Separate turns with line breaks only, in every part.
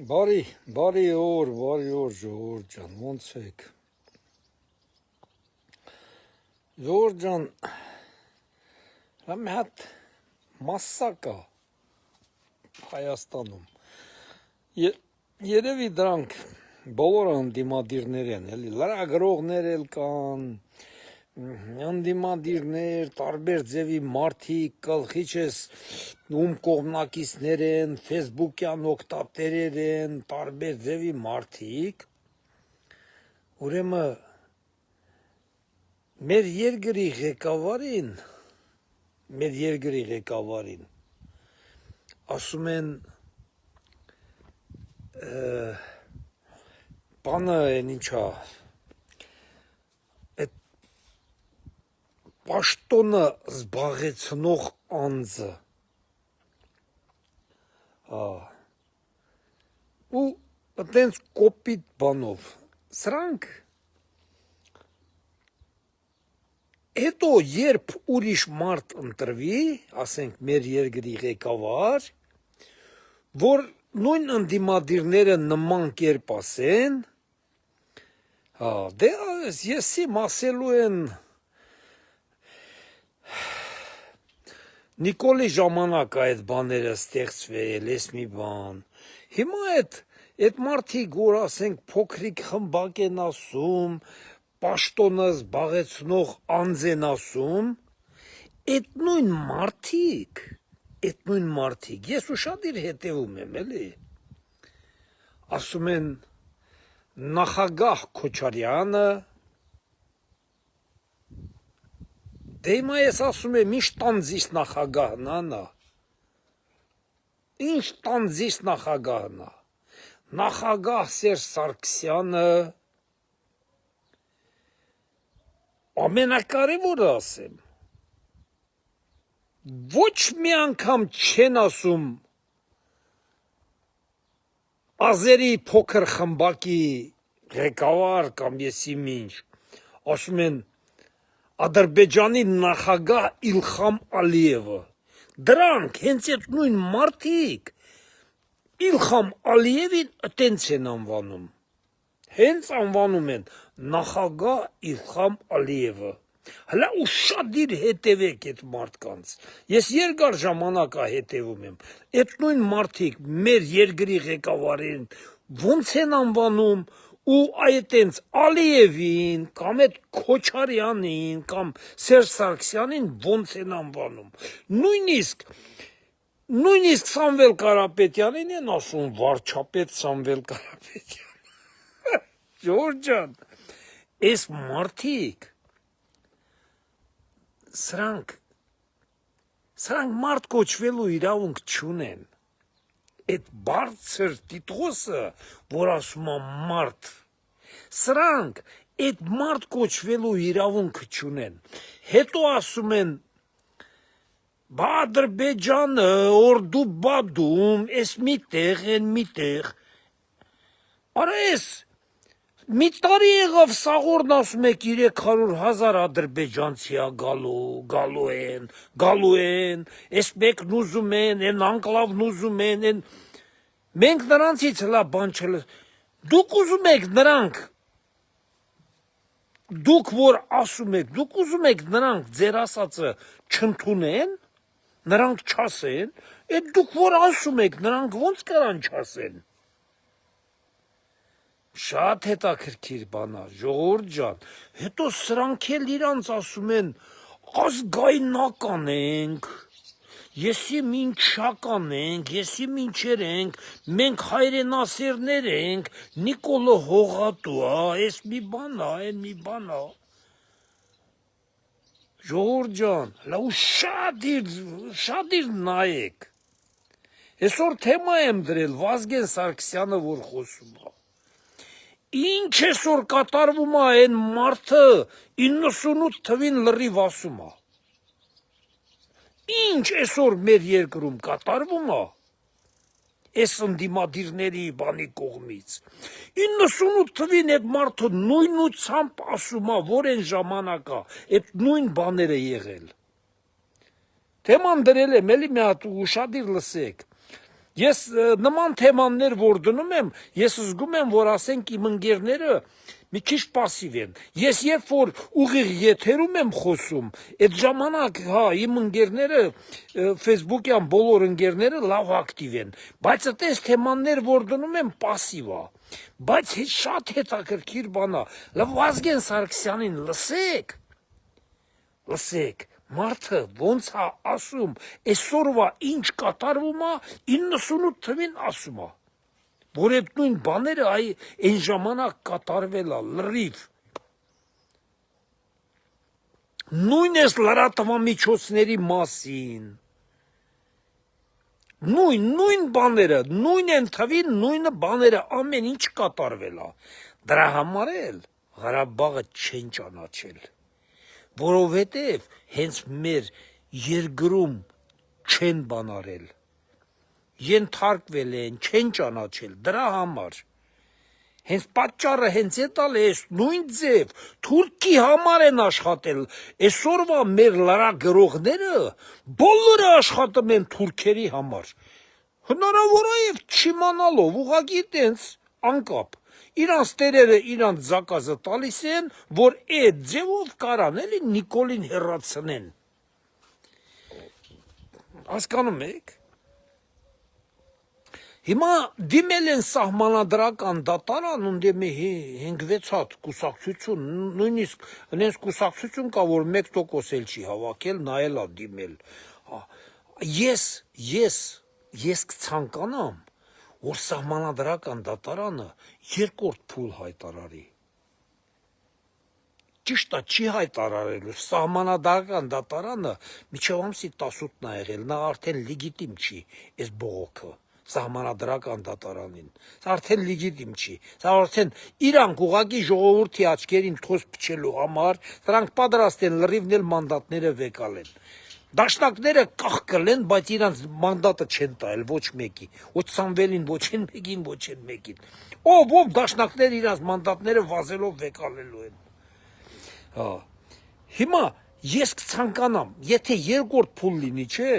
Բարի օր, Ժողովուրդ ջան, ոնց եք։ Ժողովուրդ ջան, մի հատ մասսա կա Հայաստանում։ Երևի դրանք բոլորը ընդդիմադիրներ են, էլի լրագրողներ էլ կան, ընդդիմադիրներ, տարբեր ձևի մարդիկ, գլխի չես ում կողմնակիցներ են, ֆեյսբուքյան օգտատերեր են, տարբեր ձևի մարդիկ, ուրեմն մեր երկրի ղեկավարին ասում են բանը են ինչա այդ պաշտոնը զբաղեցնող անձը ու այտենց կոպիտ բանով սրանք հետո երբ ուրիշ մարդ ընտրվի, ասենք մեր երկրի ղեկավար, որ նույն ընդդիմադիրները նման կերպ ասեն, դե եսիմ ասելու են Նիկոլի ժամանակ այդ բաները ստեղծվել, ես մի բան, հիմա այդ մարդիկ, որ ասենք փոքրիկ խմբակ են ասում, պաշտոնը զբաղեցնող անձ են ասում, այդ նույն մարդիկ, ես ուշադիր հետևում եմ, էլի, ասում են նախագահ Քոչարյանը, դե հիմա ես ասում եմ, ինչ տանձիս նախագահն անա, ինչ տանձիս նախագահն ա, նախագահ Սերժ Սարգսյանը, ամենակարևորը ասեմ, ոչ մի անգամ չեն ասում ազերի փոքր խմբակի ղեկավար կամ եսիմ ինչ, ասում են Ադրբեջանի նախագահ Իլխամ Ալիևը, դրանք հենց այդ նույն մարդիկ Իլխամ Ալիևին այտենց են անվանում, հենց անվանում են նախագահ Իլխամ Ալիևը, հլա ուշադիր հետևեք այդ մարդկանց, ես երկար ժամանակ հետևում եմ, այդ նույն մարդիկ մեր երկրի ղեկավարին ոնց են անվանում ու այտենց Ալիևին կամ այդ Քոչարյանին կամ Սերժ Սարգսյանին ոնց են անվանում, նույնիսկ Սամվել Կարապետյանին են ասում վարչապետ Սամվել Կարապետյան, Ժողովուրդ ջան, այս մարդիկ, սրանք մարդ կոչվելու իրավունք չունեն, այդ բարձր տիտղոսը, որ ասում է մարդ, սրանք այդ մարդ կոչվելու իրավունքը չունեն, հետո ասում են, բա Ադրբեջանը, օրդու բադում, ես միտեղ, արա ես, մի տարի եղավ սաղորդն ասում եք 300,000 ադրբեջանցի է գալու են, ես մեկն ուզում են, են անկլավն ուզում են, մենք նրանցից հլա բան չլ, դուք ուզում եք նրանք, դուք որ ասում եք, դուք ուզում եք նրանք ձեր ասածը չընդունեն, նրանք չասեն, այդ դուք որ ասում եք, նրանք ոնց կարան չասեն, շատ հետաքրքիր բան է, Ժողովուրդ ջան, հետո սրանք էլ իրանց ասում են, ազգայնական ենք, եսիմ ինչա կանենք, եսիմ ինչեր ենք, մենք հայրենասերներ ենք, Նիկոլը հողատու է, ես մի բան է, են մի բան է, Ժողովուրդ ջան, լավ շադիր նայեք, այսօր թեմա եմ դրել Վազգեն Սարգսյանը, որ խոսում է, ինչ այսօր կատարվում է այն մարդը 98 թվին լրիվ ասում է, ինչ այսօր մեր երկրում կատարվում է, այս ընդդիմադիրների բանի կողմից, 98 թվին այդ մարդը նույնությամբ ասում է, որ այն ժամանակա, այդ նույն բաները եղել, թեման դրել եմ, էլի մի հատ ուշադիր լսեք, Ես նման թեմաններ որ դնում եմ, ես զգում եմ, որ ասենք իմ ընկերները մի քիչ пассив են։ Ես երբ որ ուղիղ եթերում եմ խոսում, այդ ժամանակ հա իմ ընկերները Facebook-յան բոլոր ընկերները լավ ակտիվ են, բայց այդպես թեմաններ որ դնում եմ пассив է։ Բայց շատ հետաքրքիր բան է։ Լավ Վազգեն Սարգսյանին լսեք, մարդը ոնց է ասում, այսօրվա ինչ կատարվում է, 98 թվին ասում է, որ այդ նույն բաները այն ժամանակ կատարվել է, լրիվ։ Նույն էս լրատվամիջոցների մասին, նույն բաները, նույն են թվին, նույնը բաները, ամեն ինչ կատարվել է։ Դրա համար էլ Ղարաբաղը չեն ճանաչել, որովհետև հենց մեր երկրում չեն բանարել, ենթարկվել են, չեն ճանաչել, դրա համար։ Հենց պատճառը հենց էտալ է, նույն ձև, թուրքի համար են աշխատել, այսօրվա մեր լրագրողները բոլորը աշխատում են թուրքերի համար, հնարավոր է և չիմանալով, ուղղակի տենց անկապ, իրանց տերերը իրանց զակազը տալիս են, որ այդ ձևով կարան էլի Նիկոլին հեռացնեն, հասկանում եք։ Հիմա դիմել են սահմանադրական դատարան, ունդեմ 5-6 հատ կուսակցություն, նույնիսկ նենց կուսակցություն կա, որ 1% էլ չի հավաքել, նա էլ է դիմել։ Ես կցանկանամ, որ սահմանադրական դատարանը երկրորդ փուլ հայտարարի։ Ճիշտ է, չի հայտարարելու, սահմանադրական դատարանը մինչև ամսի 18-ն է եղել, նա արդեն լեգիտիմ չի, այս բողոքը, սահմանադրական դատարանին, սա արդեն լեգիտիմ չի, սա արդեն իրանք ուղղակի ժողովրդի աչքերին թոս փչելու համար, սրանք պատրաստ են լրիվն էլ մանդատները վեկալեն։ Դաշնակները կաղկել են, բայց իրանց մանդատը չեն տայել ոչ մեկի, ոչ Սամվելին, ոչ են մեկին, ոչ են մեկին։ Ով դաշնակները իրանց մանդատները վազելով վեկալելու են։ Հիմա ես կցանկանամ, եթե երկրորդ փուլ լինի, չէ,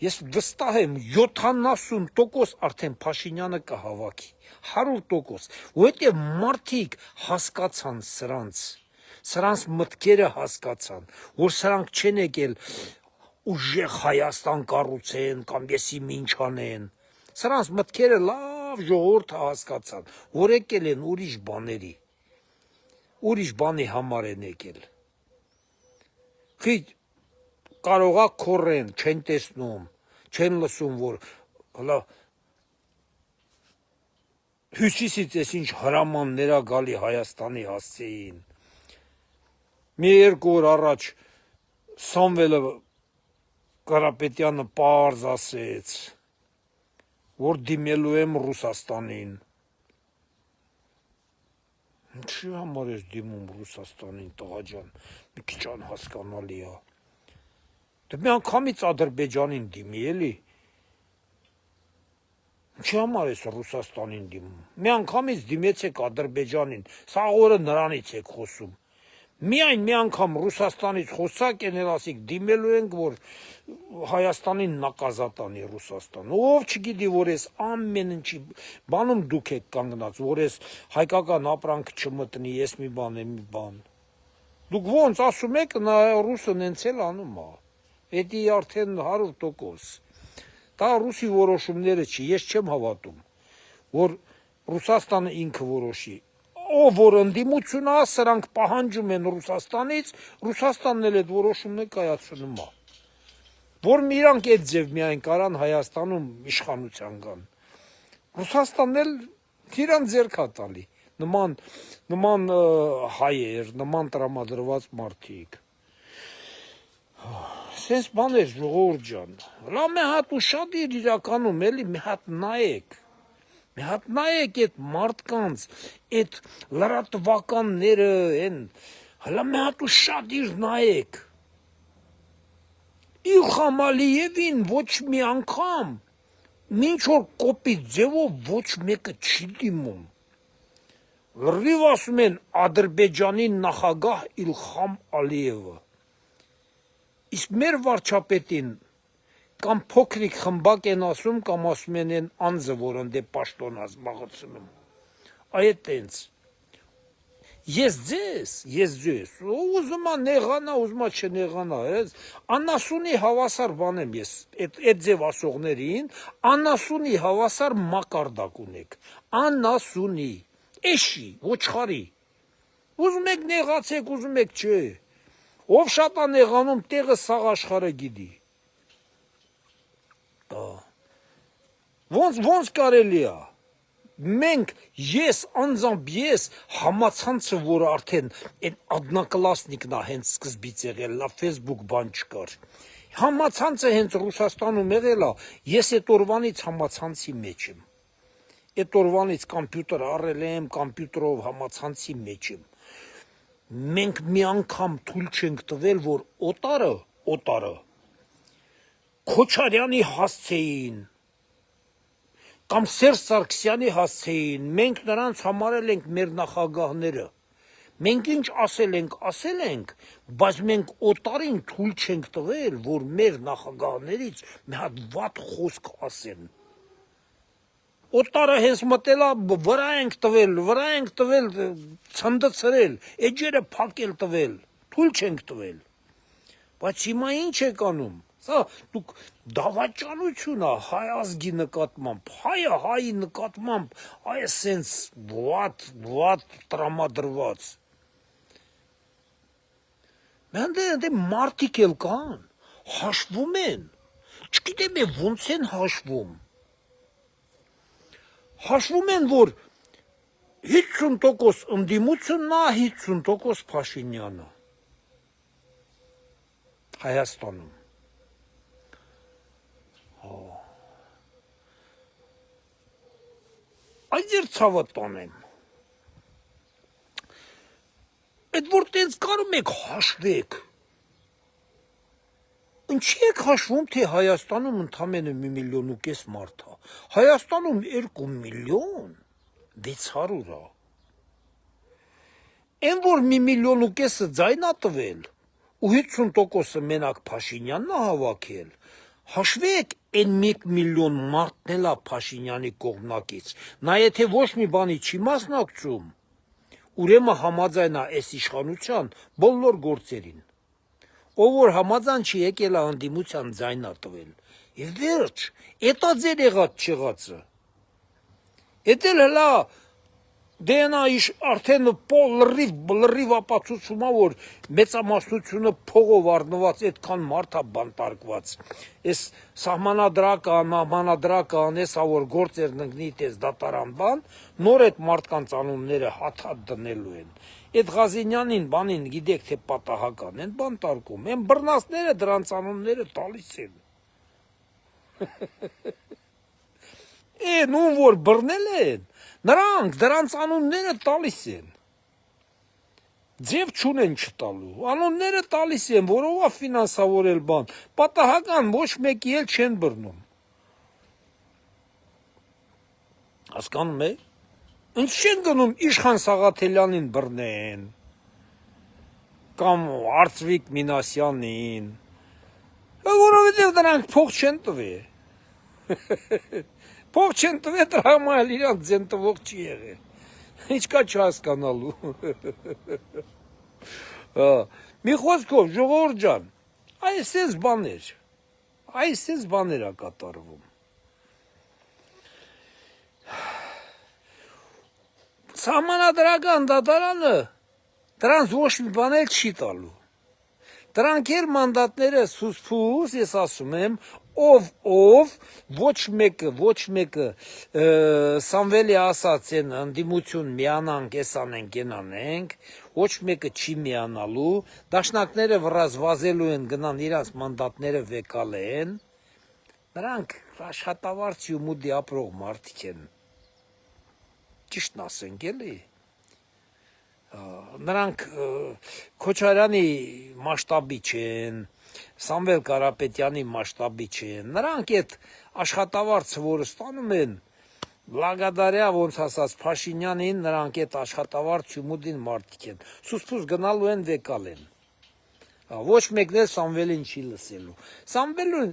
ես վստահ եմ 70% արդեն Փաշինյանը կհավաքի, 100%, որովհետև մարդիկ հասկացան սրանց մտքերը հասկացան, որ սրանք չեն եկել ուժեղ Հայաստան կառուցեն կամ եսի ինչ անեն, սրանց մտքերը լավ ժողովուրդը հասկացան, որ եկել են ուրիշ բանի համար են եկել։ Խիտ կարող է քորեն, չեն տեսնում, չեն լսում, որ հլա հյուսիսից էս ինչ հրամաններ ա գալի Հայաստանի հասցեին։ Մի երկու օր առաջ Սամվելը Կարապետյանը պարզ ասեց, որ դիմելու եմ Ռուսաստանին։ Ինչի համար ես դիմում Ռուսաստանին, տղա ջան, մի քիչ անհասկանալի է։ Դե մի անգամից Ադրբեջանին դիմի, էլի։ Ինչի համար ես Ռուսաստանին դիմում։ Մի անգամից դիմեցեք Ադրբեջանին, սա օրը նրանից եք խոսում։ Միայն մի անգամ Ռուսաստանից խոսակ են էլ ասիկ դիմելու ենք, որ Հայաստանին նակազատանի Ռուսաստան։ Ով չգիտի, որ ես ամեն ինչի բանում դուք եք կանգնած, որ ես հայկական ապրանք չմտնի, ես մի բան։ Դուք ոնց ասում եք, նա ռուսը նենց էլ անում է։ Էդի արդեն 100%։ Դա ռուսի որոշումները չի, ես չեմ հավատում, որ Ռուսաստանը ինքը որոշի։ Ով որ ընդդիմություն է, սրանք պահանջում են Ռուսաստանից, Ռուսաստանն էլ այդ որոշումն է կայացնում է։ Որ իրանք այդ ձև միայն կարան Հայաստանում իշխանության կան։ Ռուսաստանն էլ իրան ձեռք է տալի, նման հայեր, նման տրամադրված մարդիկ։ Սենց բաներ ժողովուրդ ջան, լավ մի հատ ուշադիր իրականում էլի մի հատ նայեք։ Մի հատ նայեք այդ մարդկանց, այդ լրատվականները են, հլա մի հատ ուշադիր նայեք։ Իլխամ Ալիևին ոչ մի անգամ, մինչ որ կոպիտ ձևով ոչ մեկը չի դիմում։ Լրիվ ասում են Ադրբեջանի նախագահ Իլխամ Ալիևը։ Իսկ մեր վարչապետին կամ փոքրիկ խմբակ են ասում, կամ ասում են այն անձը, որն դե պաշտոնա զբաղեցնում։ Այդ տենց։ Ես ձեզ, ուզում ա նեղանա, ուզում ա չնեղանա, անասունի հավասար բան եմ ես, այդ ձև ասողներին, անասունի հավասար մակարդակ ունեք, անասունի, էշի, ոչխարի, ուզում եք նեղացեք, ուզում եք չէ, ով շատ ա նեղանում, տեղը սաղ աշխարհը գիտի, ոնց կարելի ա, մենք անձամբ ես համացանցը, որ արդեն այն ադնակլասնիկն է հենց սկզբից եղել, լավ Facebook բան չկար, համացանցը հենց Ռուսաստանում եղել է, ես այդ օրվանից համացանցի մեջ եմ, այդ օրվանից կամպյուտեր առել եմ, կամպյուտերով համացանցի մեջ եմ, մենք մի անգամ թույլ չենք տվել, որ օտարը Քոչարյանի հասցեին, կամ Սերժ Սարգսյանի հասցեին, մենք նրանց համարել ենք մեր նախագահները, մենք ինչ ասել ենք, բայց մենք օտարին թույլ չենք տվել, որ մեր նախագահներից մի հատ վատ խոսք ասեն, օտարը հենց մտելա, վրա ենք տվել, ցնդցրել, էջերը փակել տվել, թույլ չենք տվել, բայց հիմա ինչ եք անում, սա դուք դավաճանություն է հայ ազգի նկատմամբ, հայը հայի նկատմամբ, այս սենց վատ տրամադրված, մենդ մարդիկ էլ կան, հաշվում են, չգիտեմ ոնց են հաշվում են, որ 50% ընդդիմությունն է, 50% Փաշինյանը, Հայաստանում, այդ ձեր ցավը տանեմ, այդ որ տենց կարում եք հաշվեք, ինչի եք հաշվում, թե Հայաստանում ընդամենը 1,5 միլիոն մարդ է, Հայաստանում 2 միլիոն 600 է, այն որ 1,5 միլիոն ձայն ա տվել, ու 50%-ը մենակ Փաշինյանն է հավաքել, հաշվեք այն 1 միլիոն մարդն էլ է Փաշինյանի կողմնակից, նա եթե ոչ մի բանի չի մասնակցում, ուրեմն համաձայն է այս իշխանության բոլոր գործերին, ով որ համաձայն չի եկել է ընդդիմության ձայն ա տվել, եւ վերջ, էտա ձեր եղած չեղածը, էդ էլ հլա, դենա արդեն լրիվ ապացուցում է, որ մեծամասնությունը փողով առնված այդքան մարդ է բանտարկված, այս սահմանադրական, էսա որ գործերն ընկնի տես դատարան բան, նոր այդ մարդկանց անունները հաթ դնելու են, այդ Ղազինյանին բանին գիտեք թե պատահական են բանտարկում, են բռնածները դրանց անունները տալիս են, ում որ բռնել են, նրանք դրանց անունները տալիս են, ձև չունեն չտալու, անունները տալիս են, որով է ֆինանսավորել բան, պատահական ոչ մեկի էլ չեն բռնում, հասկանում եք, ինչ չեն գնում Իշխան Սաղաթելյանին բռնեն, կամ Արծվիկ Մինասյանին, որովհետև դրանք փող չեն տվել, փող չեն տվել, դրա համար իրանք ձեն տվող չի եղել, ինչ կա չհասկանալու, մի խոսքով ժողովուրդ ջան, այսպես բաներ ա կատարվում, Սահմանադրական դատարանը դրանց ոչ մի բան էլ չի տալու, դրանք էլ մանդատները սուսփուս, ես ասում եմ, ով ոչ մեկը Սամվելի ասած են ընդդիմություն միանանք, ես անենք, են անենք, ոչ մեկը չի միանալու, դաշնակները վրազ վազելու են գնան իրանց մանդատները վեկալեն, նրանք աշխատավարձ ու մուդի ապրող մարդիկ են, ճիշտն ասենք էլի, նրանք Քոչարյանի մասշտաբի չեն, Սամվել Կարապետյանի մասշտաբի չեն, նրանք այդ աշխատավարձը, որ ստանում են, Լագադարյա ոնց ասած Փաշինյանին, նրանք այդ աշխատավարձ ու մուդին մարդիկ են, սուսպուս գնալու են վեկալ են, Ոչ մեկն էլ Սամվելին չի լսելու։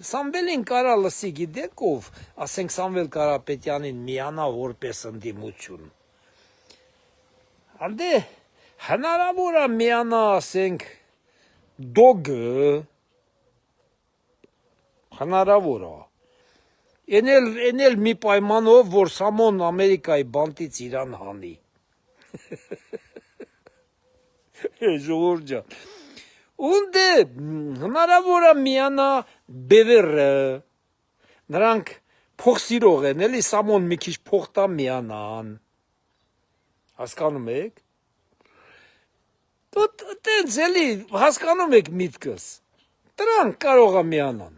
Սամվելին կարա լսի գիտեք ով, ասենք Սամվել Կարապետյանին միանա որպես ընդդիմություն։ Անդե հնարավոր է միանա, ասենք Դոգը, հնարավոր է։ Էնել մի պայմանով, որ Սամոն Ամերիկայի բանտից Իրան հանի։ Ժողովուրդ ջան։ Ունդե հնարավոր է միանա Բևերը։ Նրանք փոխսիրող են, էլի Սամոն մի քիչ փող տա միանան։ Հասկանում եք։ Տենց էլի հասկանում եք միտքս։ Դրանք կարող է միանան։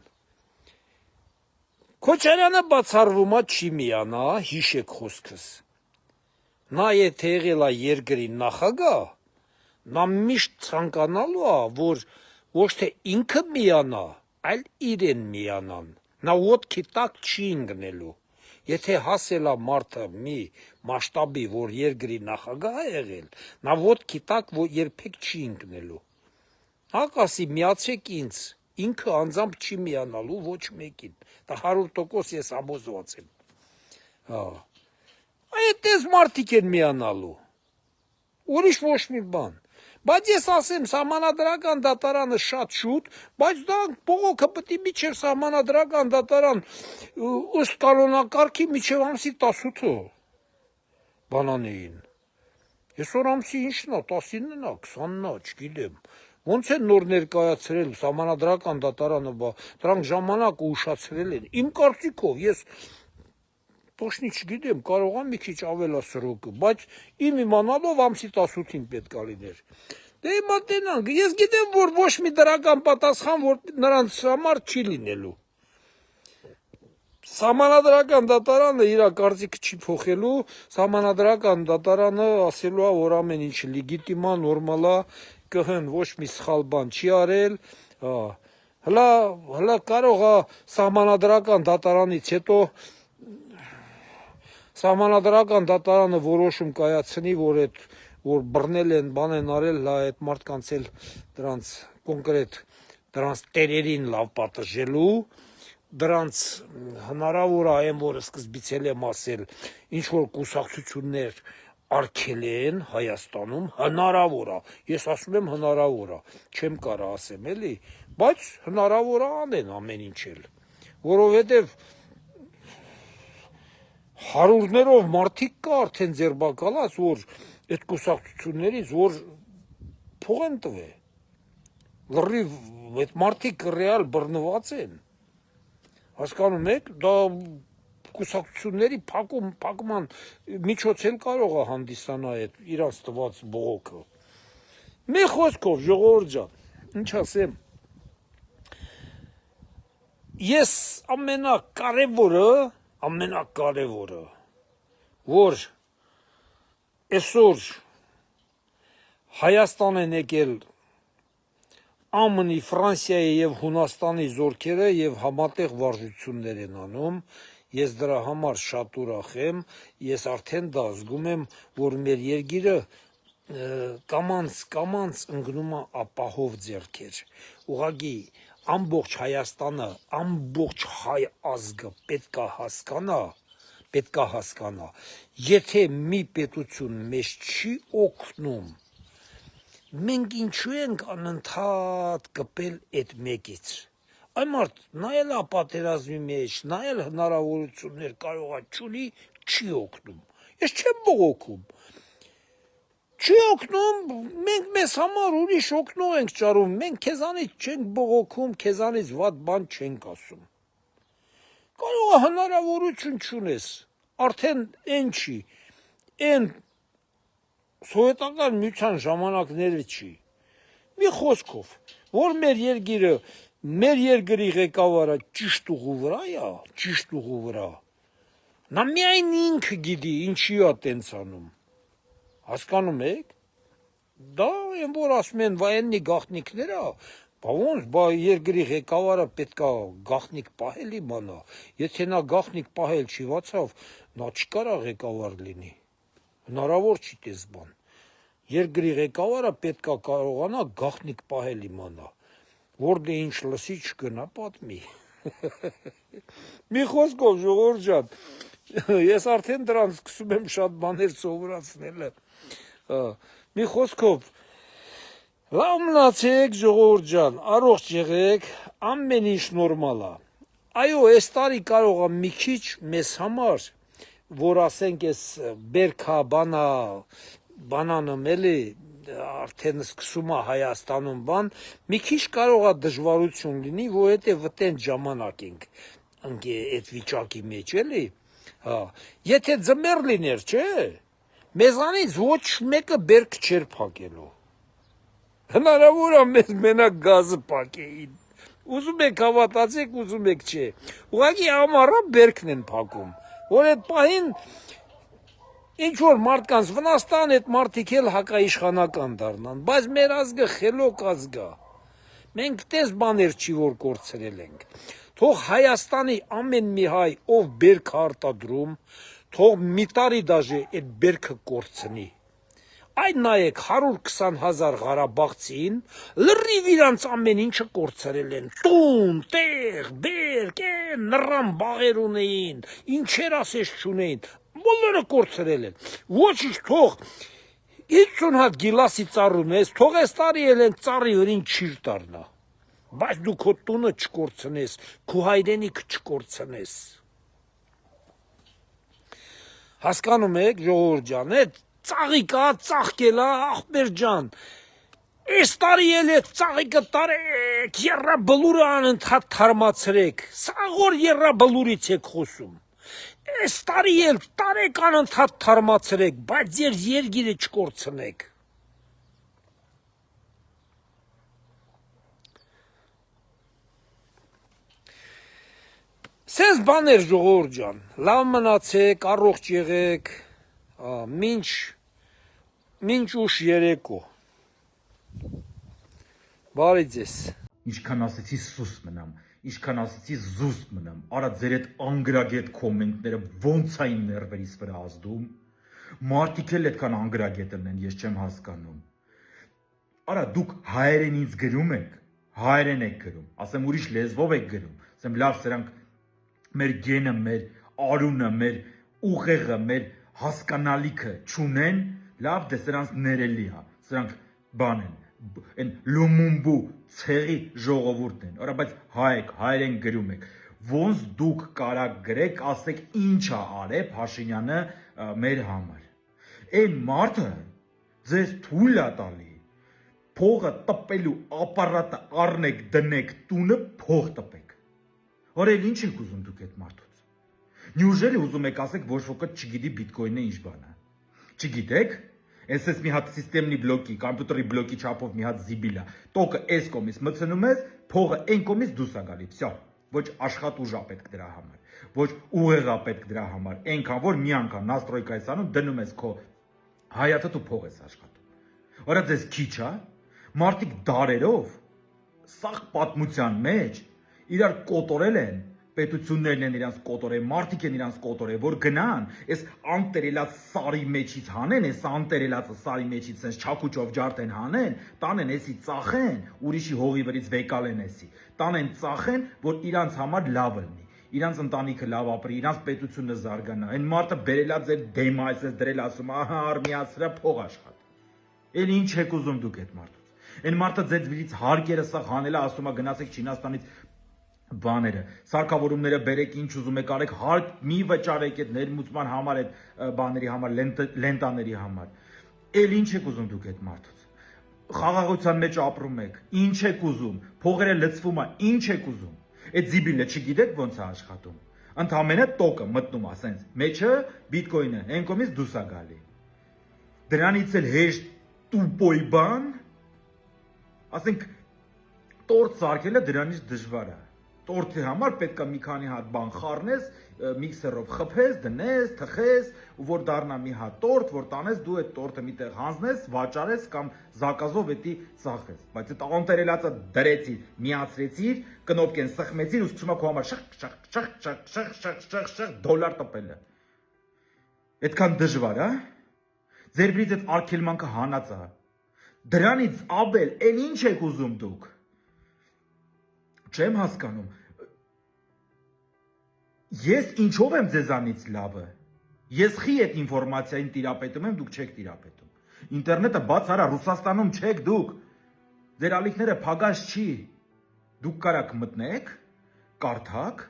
Քոչարյանը բացառվում է չի միանա, հիշեք խոսքս։ Նա եթե եղել է երկրի նախագահ, նա միշտ ցանկանալու է, որ ոչ թե ինքը միանա, այլ իրեն միանան։ Նա ոտքի տակ չի ընկնելու։ Եթե հասել է մարդը մի մասշտաբի, որ երկրի նախագահ է եղել, նա ոտքի տակ երբեք չի ընկնելու։ Հակասի միացեք ինձ, ինքը անձամբ չի միանալու ոչ մեկին։ Դա 100% ես ամոզված եմ։ Այդպես մարդիկ են միանալու։ Ուրիշ ոչ մի բան։ Բայց ես ասեմ, սահմանադրական դատարանը շատ շուտ, բայց դա բողոքը պետք է միջև սահմանադրական դատարան ըստ կանոնակարգի միջև ամսի 18-ը բանանեին։ Այսօր ամսի ինչն է, 19-ն է, 20-ն է, չգիտեմ։ Ոնց են նոր ներկայացրել սահմանադրական դատարանը, դրանք ժամանակը ուշացրել են։ Իմ կարծիքով ես Տոշնի չգիտեմ, կարող եմ մի քիչ ավելա սրոկը, բայց իմ իմանալով ամսի 18-ին պետք է լիներ։ Դե հիմա տենանք, ես գիտեմ, որ ոչ մի դրական պատասխան, որ նրանց համար չի լինելու։ Սահմանադրական դատարանը իր կարծիքը չի փոխելու, սահմանադրական դատարանը ասելու է, որ ամեն ինչ լեգիտիմ է, նորմալ է, ԿՀ-ն ոչ մի սխալ բան չի արել, հլա կարող է սահմանադրական դատարանից հետո Սահմանադրական դատարանը որոշում կայացնի, որ բռնել են, բան են արել, հլա այդ մարդկանց էլ դրանց կոնկրետ դրանց տերերին լավ պատժելու, դրանց հնարավոր է այն, որ սկզբից էլ եմ ասել, ինչ որ կուսակցություններ արգել են Հայաստանում, հնարավոր է, ես ասում եմ հնարավոր է, չեմ կարա ասեմ էլի, բայց հնարավոր է անեն ամեն ինչ էլ, որովհետև հարյուրներով մարդիկ կա արդեն ձերբակալած, որ այդ կուսակցություններից, որ փող են տվել, լրիվ այդ մարդիկ ռեալ բռնված են, հասկանում եք, դա կուսակցությունների փակման միջոց էլ կարող է հանդիսանա այդ իրանց տված բողոքը։ Մի խոսքով, ժողովուրդ ջան, ինչ ասեմ, ես ամենակարևորը, որ այսօր Հայաստան են եկել ԱՄՆ-ի, Ֆրանսիայի և Հունաստանի զորքերը և համատեղ վարժություններ են անում, ես դրա համար շատ ուրախ եմ, ես արդեն դա զգում եմ, որ մեր երկիրը կամանց ընկնում է ապահով ձեռքեր, ուղղակի ամբողջ Հայաստանը, ամբողջ հայ ազգը պետք է հասկանա, եթե մի պետություն մեզ չի օգնում, մենք ինչու ենք անընդհատ կպել այդ մեկից, այն մարդ նայել է պատերազմի մեջ, նայել հնարավորություններ կարող է չունի, չի օգնում, ես չեմ բողոքում, չի օգնում, մենք մեզ համար ուրիշ օգնող ենք ճարում, մենք քեզանից չենք բողոքում, քեզանից վատ բան չենք ասում, կարող է հնարավորություն չունես, արդեն են չի, են սովետական միության ժամանակները չի, մի խոսքով, որ մեր երկրի ղեկավարը ճիշտ ուղու վրա, նա միայն ինքը գիտի, ինչի է տենց անում, հասկանում եք, դա են որ ասում են վայեննի գաղտնիքները, բա երկրի ղեկավարը պետք է գաղտնիք պահել իմանա, եթե նա գաղտնիք պահել չիվացավ, նա չկարա ղեկավար լինի, հնարավոր չի տես բան, երկրի ղեկավարը պետք է կարողանա գաղտնիք պահել իմանա, որ դե ինչ լսի չկնա պատմի։ Մի խոսքով ժողովուրդ ջան, ես արդեն դրանց սկսում եմ շատ բաներ սովորացնել։ Մի խոսքով լավ մնացեք ժողովուրդ ջան, առողջ եղեք, ամեն ինչ նորմալ է։ Այո, այս տարի կարող է մի քիչ մեզ համար, որ ասենք այս բերքա բանանը էլի արդեն սկսում է Հայաստանում բան, մի քիչ կարող է դժվարություն լինի, որովհետև այդեն ժամանակ ենք այդ վիճակի մեջ էլի։ Հա, եթե ձմեռ լիներ, չէ, մեզանից ոչ մեկը բերք չէր փակելու։ Հնարավոր է մեզ մենակ գազը փակեին։ Ուզում եք հավատացեք, ուզում եք չէ։ Ուղղակի ամառը բերքն են փակում, որ այդ պահին ինչ որ մարդկանց Վնաստան այդ մարդիկ էլ հակաիշխանական դառնան, բայց մեր ազգը խելոք ազգ է։ Մենք տես բաներ չի որ կորցրել ենք։ Թող Հայաստանի ամեն մի հայ, ով բերք արտադրում, թող մի տարի դաժե այդ բերքը կորցնի։ Այդ նայեք 120,000 Ղարաբաղցին լրիվ իրանց ամեն ինչը կորցրել են։ Տուն, տեղ, բերք, նռան բաղեր ունեին, ինչեր ասես չունեին, բոլորը կորցրել են։ Ոչինչ թող 50 հատ գիլասի ծառ ունես, թող այս տարի ելեն ծառի վրին չիր դառնա։ Բայց դու քո տունը չկորցնես, քո հայրենիքը չկորցնես։ Հասկանում եք, ժողովուրդ ջան, այդ ծաղիկա, ծաղկելա, ախպեր ջան, այս տարի էլ է ծաղիկը տարեք, եռաբլուրը անընդհատ թարմացրեք, սաղոր եռաբլուրից եք խոսում, այս տարի էլ տարեք անընդհատ թարմացրեք, բայց ձեր երգիրը չկորցնեք։ Սենց բաներ ժողովուրդ ջան, լավ մնացեք, առողջ եղեք, մինչ ուշ երեկո, բարի ձեզ։
Ինչքան ասեցի սուստ մնամ, ինչքան ասեցի զուստ մնամ, արա ձեր այդ անգրագետ կոմենտները ոնց այն ներվերից վրա ազդում, մարդիկ էլ այդքան անգրագետ են, ես չեմ հասկանում։ Արա դուք հայերենից գրում եք, հայերեն եք գրում, ասեմ ուրիշ լեզվով եք գրում, ասեմ լավ սրանք մեր գենը, մեր արունը, մեր ուղեղը, մեր հասկանալիքը չունեն, լավ դե սրանց ներելի է, սրանք բան են, այն լումումբու ցեղի ժողովուրդն են, արա բայց հայերեն գրում եք, ոնց դուք կարակ գրեք, ասեք ինչ է արել Փաշինյանը մեր համար։ Այն մարդը ձեզ թույլ է տալի փողը տպելու ապարատը առնեք, դնեք տունը, փող տպեք։ Օրել ինչ եք ուզում դուք այդ մարդուց։ Նյուժելի ուզում եք ասեք ոչ ոքը չգիտի բիտկոյնը ինչ բան է։ Չգիտեք։ Ես մի հատ սիստեմնի բլոկի, կոմպյուտերի բլոկի չափով մի հատ զիբիլա։ Տոկը այս կողմից մտցնում ես, փողը այն կողմից դուրս է գալի։ Վсё։ Ոչ աշխատուժ է պետք դրա համար։ Ոչ ուղեղ է պետք դրա համար։ Այնքան որ մի անգամ նաստրոյկայից անում դնում ես քո հայաթը դու փող ես աշխատում։ Որա ձեզ քիչ է։ Մարդիկ դարերով սաղ պատմության մեջ իրար կոտորել են, պետություններն են իրանց կոտորել, մարդիկ են իրանց կոտորել, որ գնան, այս անտերելած սարի մեջից հանեն, այս անտերելածը սարի մեջից sense չակուճով ջարդեն հանեն, տանեն էսի ծախեն, ուրիշի հողի վրից վեկալեն էսի, տանեն ծախեն, որ իրանց համար լավ լինի, իրանց ընտանիքը լավ ապրի, իրանց պետությունը զարգանա, այն մարդը բերելա ձեր դեմը այսպես դրել ասում, ահա արմիացրա փող աշխատի, էլ ինչ եք ուզում դուք այդ մարդուց, այն մարդը ձեզ վրից հարկերը սա հանելա ասում է գնացեք Չինաստանից բաները, սարքավորումները բերեք, ինչ ուզում եք արեք, հարկ մի վճարեք այդ ներմուծման համար, այդ բաների համար, լենտաների համար։ Էլ ինչ եք ուզում դուք այդ մարդուց։ Խաղաղության մեջ ապրում եք, ինչ եք ուզում, փողերը լցվում է, ինչ եք ուզում։ Այդ զիբիլը չգիտեք ոնց է աշխատում։ Ընդամենը տոկը մտնում է, սենց մեջը բիտկոյնը, այն կողմից դուրս է գալի։ Դրանից էլ հեշտ տուպոյ բան, ասենք տորտ սարքելը դրանից դժվար է։ Տորտի համար պետք է մի քանի հատ բան խառնես, միքսերով խփես, դնես, թխես, ու որ դառնա մի հատ տորտ, որ տանես դու այդ տորտը միտեղ հանձնես, վաճառես կամ զակազով էտի ծախես։ Բայց այդ անտերելածը դրեցիր, միացրեցիր, կնոպկեն սխմեցիր ու սկսում ա քո համար շղ դոլար տպելը։ Այդքան դժվար է։ Ձեր վրից այդ արգելմանքը հանած է։ Դրանից աբել, էլ ինչ եք ուզում դուք։ Չեմ հասկանում։ Ես ինչով եմ ձեզանից լավը։ Ես խի այդ ինֆորմացիային տիրապետում եմ, դուք չեք տիրապետում։ Ինտերնետը բաց արա, Ռուսաստանում չեք դուք։ Ձեր ալիքները փագած չի։ Դուք կարաք մտնեք, կարդաք,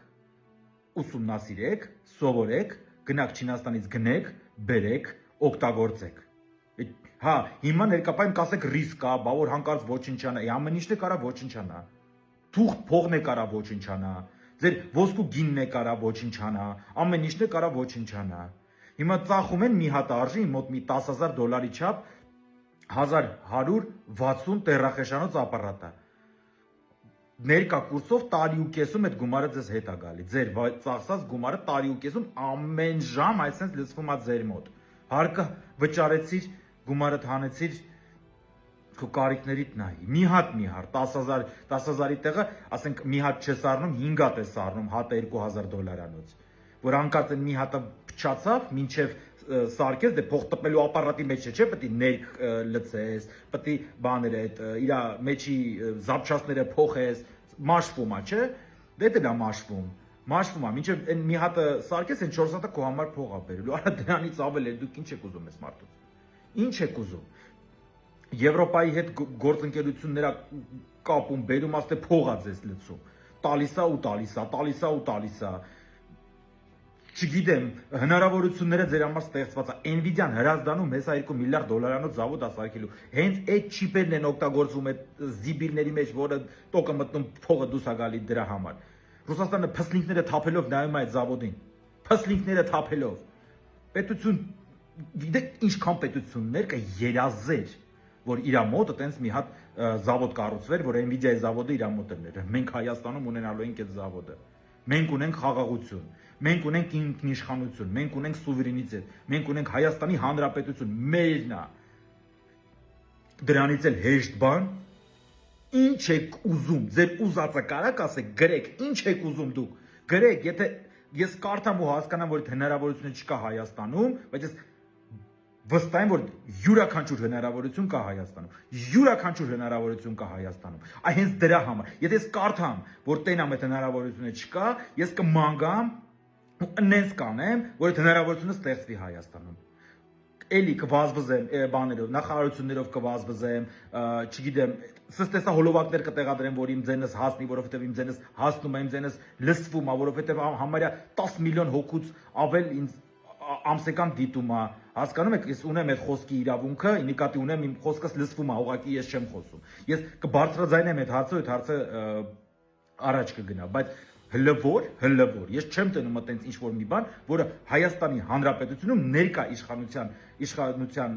ուսումնասիրեք, սովորեք, գնաք Չինաստանից գնեք, բերեք, օգտագործեք։ Հա, հիմա ներկապային կասեք ռիսկ կա, բա որ հանկարծ ոչնչանա, ամեն ինչն է կարա ոչնչանա։ Թուղթ փողն է կարա ոչնչանա։ Ձեր ոսկու գինն է կարա ոչնչանա, ամեն ինչն է կարա ոչնչանա։ Հիմա ծախում են մի հատ արժի մոտ մի $10,000 չափ 1160 տերախեշանոց ապարատա։ Ներկա կուրսով տարի ու կեսում այդ գումարը ձեզ հետ է գալի։ Ձեր ծախսած գումարը տարի ու կեսում ամեն ժամ այսպես լցվում է ձեր մոտ։ Հարկը վճարեցիր, գումարդ հանեցիր, քո կարիքներիդ նայի։ Մի հատ 10,000-ի տեղը, ասենք մի հատ չես առնում, 5 հատ ես առնում, հատը $2,000-անոց։ Որ անկած են մի հատը փչացավ, մինչև սարքես, դե փող տպելու ապարատի մեջ չէ, պետք է ներք լցես, պետք է բաները այդ իր մեջի զապչասները փոխես, մաշվում է, չէ՞։ Դե դա մաշվում։ Մաշվում է, մինչև այն մի հատը սարքես, այն 4 հատը քո համար փող է բերելու։ Արա դրանից ավել է, դուք ինչ եք ուզում ես մարդուց։ Ինչ եք ուզում։ Եվրոպայի հետ գործընկերությունները կապում, բերում ասते փող է ձեզ լցում։ Տալիս է ու տալիս է, տալիս է ու տալիս է։ Չգիտեմ, հնարավորությունները ձեր համար ստեղծված է։ Nvidia-ն Հրազդանում հեսա $2 միլիարդ զավոդ է սարքելու։ Հենց այդ չիպերն են օգտագործվում այդ զիբիրների մեջ, որը տոկը մտնում փողը դուրս է գալի դրա համար։ Ռուսաստանը փսլինքները թափելով նայում է այդ զավոդին։ Փսլինքները թափելով։ Պետություն, գիտեք ինչքան պետություններ կա երազեր, որ իր մոտ այտենց մի հատ զավոդ կառուցվեր, որ Nvidia-ի զավոդը իր մոտ էր։ Մենք Հայաստանում ունենալու ենք այդ զավոդը։ Մենք ունենք խաղաղություն, մենք ունենք ինքնիշխանություն, մենք ունենք սուվերենիտետ, մենք ունենք Հայաստանի Հանրապետություն, մերն է։ Դրանից էլ հեշտ բան, ինչ եք ուզում, ձեր ուզածը կարաք ասեք, գրեք, ինչ եք ուզում դուք, գրեք, եթե ես կարդամ ու հասկանամ, որ հնարավորությունը չկա Հայաստանում, բայց ես վստահ եմ, որ յուրաքանչյուր հնարավորություն կա Հայաստանում, յուրաքանչյուր հնարավորություն կա Հայաստանում։ Այ հենց դրա համար, եթե ես կարդամ, որ տենամ այդ հնարավորությունը չկա, ես կմանգամ ու նենց կանեմ, որ այդ հնարավորությունը ստեղծվի Հայաստանում։ Էլի կվազվզեմ բաներով, նախարարություններով կվազվզեմ, չգիտեմ, սստեսա հոլովակներ կտեղադրեմ, որ իմ ձենս հասնի, որովհետև իմ ձենս հասնում է, իմ ձենս լսվում է, որովհետև համարյա 10 միլիոն հոգուց ավել ինձ ամսական դիտում է, հասկանում եք, ես ունեմ այդ խոսքի իրավունքը, նկատի ունեմ, իմ խոսքս լսվում է, ուղղակի ես չեմ խոսում։ Ես կբարձրաձայնեմ այդ հարցը առաջ կգնա, բայց հլվոր, ես չեմ տնում այտենց ինչ-որ մի բան, որը Հայաստանի Հանրապետությունում ներկա իշխանության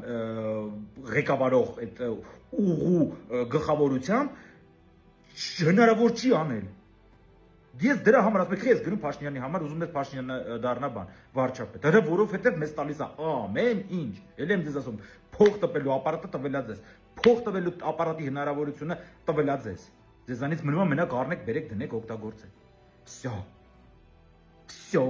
ղեկավարող այդ ուղու գլխավորությամբ հնարավոր չի անել։ Ես դրա համար ասում եմ, ես գնում Փաշինյանի համար, ուզում եմ Փաշինյանը դառնա բան, վարչապետ։ Դա որովհետև մեզ տալիս է ամեն ինչ։ Էլ եմ ձեզ ասում, փող տպելու ապարատը տվելա ձեզ։ Փող տվելու ապարատի հնարավորությունը տվելա ձեզ։ Ձեզանից մնում է մենակ առնեք, բերեք, դնեք, օգտագործեք։ Всё։